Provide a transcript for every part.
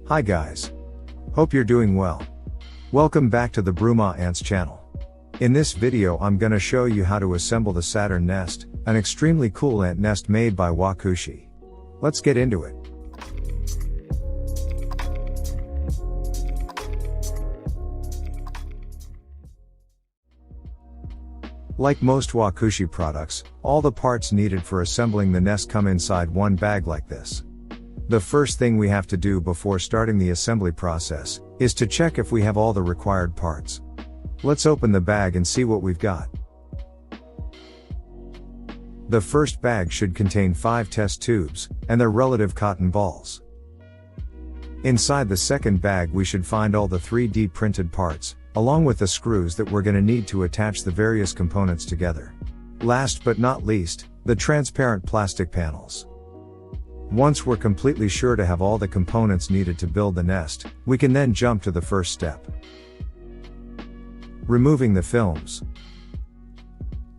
Hi guys. Hope you're doing well. Welcome back to the BRUMA Ants channel. In this video I'm gonna show you how to assemble the Saturn Nest, an extremely cool ant nest made by WaKooshi. Let's get into it. Like most WaKooshi products, all the parts needed for assembling the nest come inside one bag like this. The first thing we have to do before starting the assembly process is to check if we have all the required parts. Let's open the bag and see what we've got. The first bag should contain 5 test tubes and their relative cotton balls. Inside the second bag we should find all the 3D printed parts, along with the screws that we're gonna need to attach the various components together. Last but not least, the transparent plastic panels. Once we're completely sure to have all the components needed to build the nest, we can then jump to the first step. Removing the films.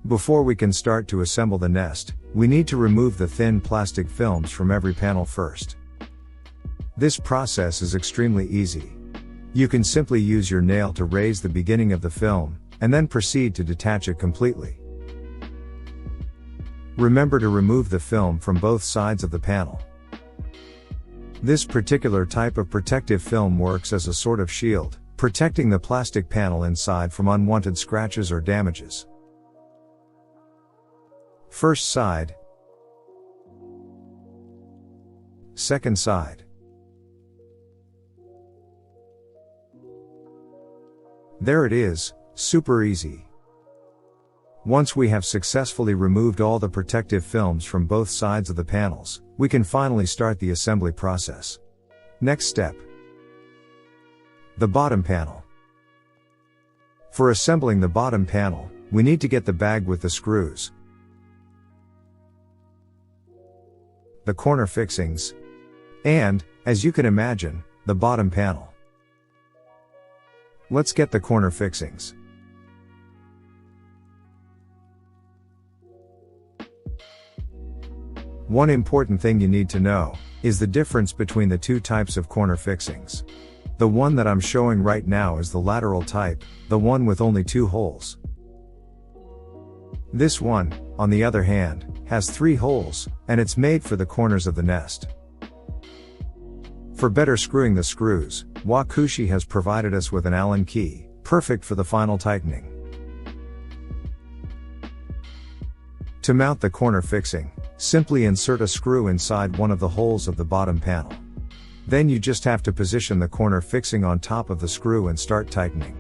Before we can start to assemble the nest, we need to remove the thin plastic films from every panel first. This process is extremely easy. You can simply use your nail to raise the beginning of the film, and then proceed to detach it completely. Remember to remove the film from both sides of the panel. This particular type of protective film works as a sort of shield, protecting the plastic panel inside from unwanted scratches or damages. First side. Second side. There it is, super easy. Once we have successfully removed all the protective films from both sides of the panels, we can finally start the assembly process. Next step. The bottom panel. For assembling the bottom panel, we need to get the bag with the screws, the corner fixings, and, as you can imagine, the bottom panel. Let's get the corner fixings. One important thing you need to know is the difference between the two types of corner fixings. The one that I'm showing right now is the lateral type, the one with only 2 holes. This one, on the other hand, has 3 holes, and it's made for the corners of the nest. For better screwing the screws, WaKooshi has provided us with an Allen key, perfect for the final tightening. To mount the corner fixing, simply insert a screw inside one of the holes of the bottom panel. Then you just have to position the corner fixing on top of the screw and start tightening.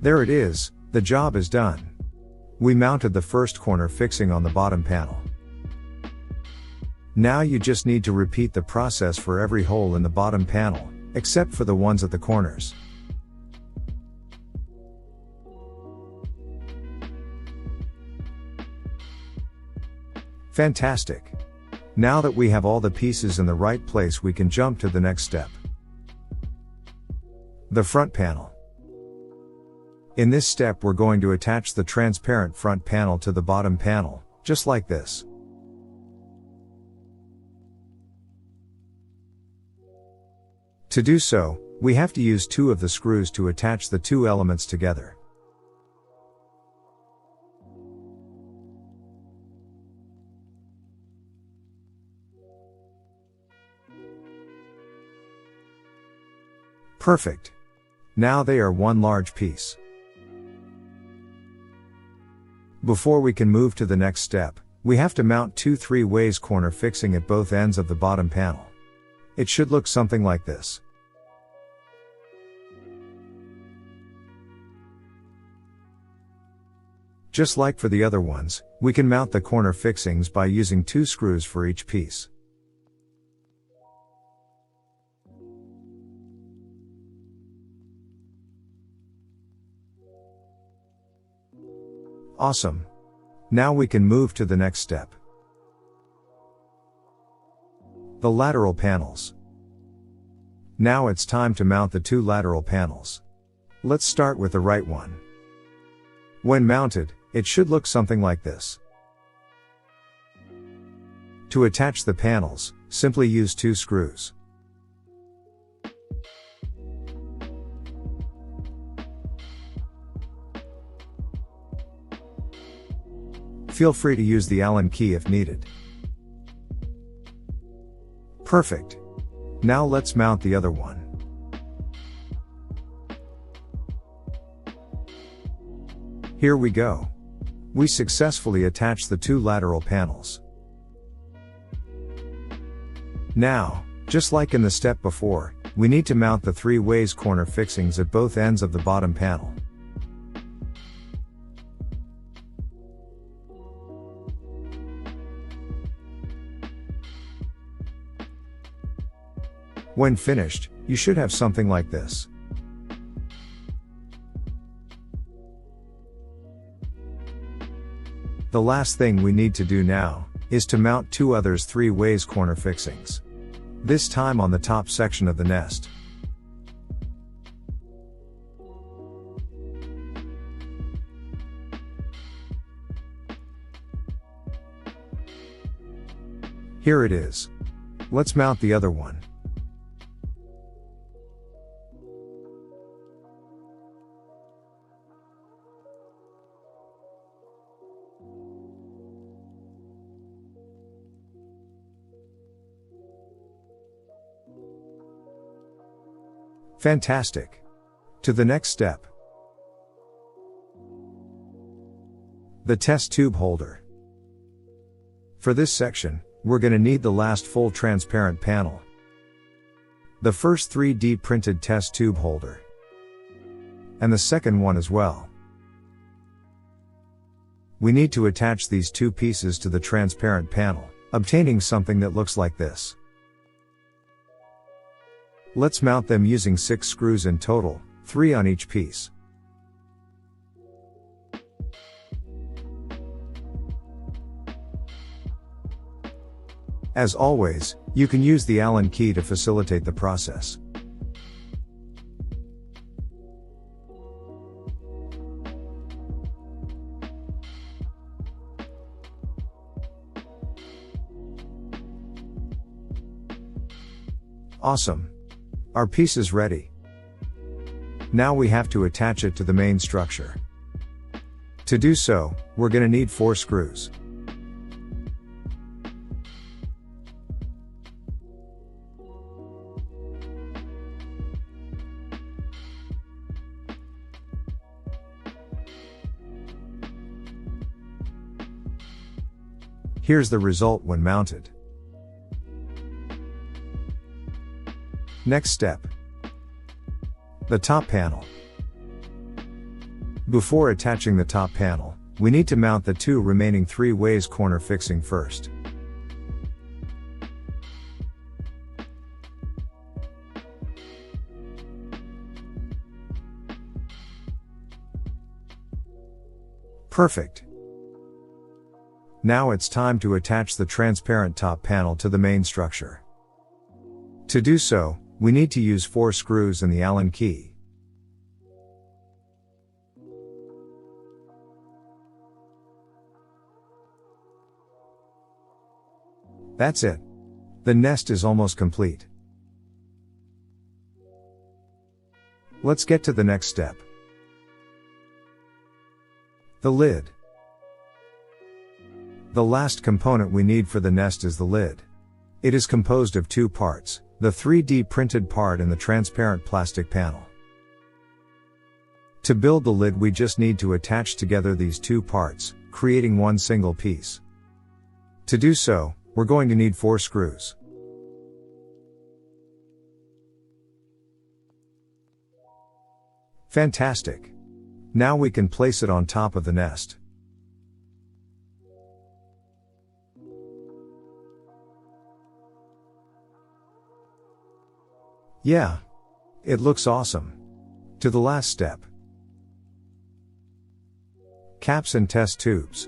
There it is, the job is done. We mounted the first corner fixing on the bottom panel. Now you just need to repeat the process for every hole in the bottom panel, except for the ones at the corners. Fantastic! Now that we have all the pieces in the right place, we can jump to the next step. The front panel. In this step we're going to attach the transparent front panel to the bottom panel, just like this. To do so, we have to use 2 of the screws to attach the 2 elements together. Perfect. Now they are one large piece. Before we can move to the next step, we have to mount 2 3-ways corner fixing at both ends of the bottom panel. It should look something like this. Just like for the other ones, we can mount the corner fixings by using 2 screws for each piece. Awesome. Now we can move to the next step. The lateral panels. Now it's time to mount the 2 lateral panels. Let's start with the right one. When mounted, it should look something like this. To attach the panels, simply use 2 screws. Feel free to use the Allen key if needed. Perfect. Now let's mount the other one. Here we go. We successfully attached the 2 lateral panels. Now, just like in the step before, we need to mount the 3 ways corner fixings at both ends of the bottom panel. When finished, you should have something like this. The last thing we need to do now is to mount 2 others 3 ways corner fixings. This time on the top section of the nest. Here it is. Let's mount the other one. Fantastic. To the next step. The test tube holder. For this section, we're going to need the last full transparent panel. The first 3D printed test tube holder. And the second one as well. We need to attach these 2 pieces to the transparent panel, obtaining something that looks like this. Let's mount them using 6 screws in total, 3 on each piece. As always, you can use the Allen key to facilitate the process. Awesome. Our piece is ready. Now we have to attach it to the main structure. To do so, we're going to need 4 screws. Here's the result when mounted. Next step. The top panel. Before attaching the top panel, we need to mount the 2 remaining 3 ways corner fixing first. Perfect. Now it's time to attach the transparent top panel to the main structure. To do so, we need to use 4 screws and the Allen key. That's it. The nest is almost complete. Let's get to the next step. The lid. The last component we need for the nest is the lid. It is composed of 2 parts, the 3D printed part and the transparent plastic panel. To build the lid we just need to attach together these 2 parts, creating one single piece. To do so, we're going to need 4 screws. Fantastic. Now we can place it on top of the nest. Yeah. It looks awesome. To the last step. Caps and test tubes.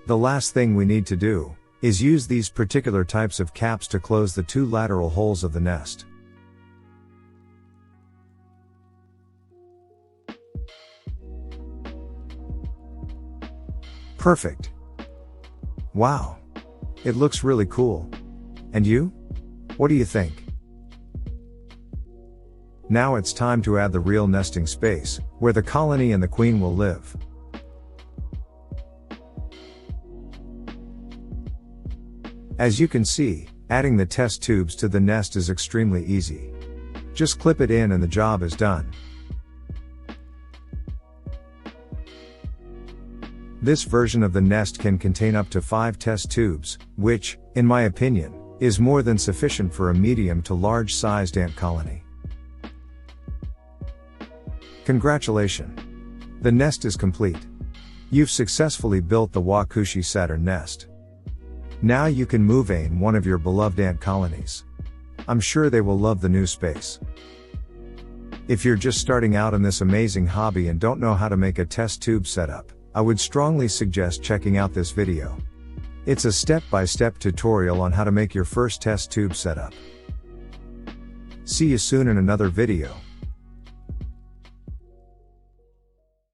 The last thing we need to do is use these particular types of caps to close the 2 lateral holes of the nest. Perfect. Wow. It looks really cool. And you? What do you think? Now it's time to add the real nesting space, where the colony and the queen will live. As you can see, adding the test tubes to the nest is extremely easy. Just clip it in and the job is done. This version of the nest can contain up to 5 test tubes, which, in my opinion, is more than sufficient for a medium to large sized ant colony. Congratulations! The nest is complete. You've successfully built the WaKooshi Saturn nest. Now you can move in one of your beloved ant colonies. I'm sure they will love the new space. If you're just starting out in this amazing hobby and don't know how to make a test tube setup, I would strongly suggest checking out this video. It's a step-by-step tutorial on how to make your first test tube setup. See you soon in another video.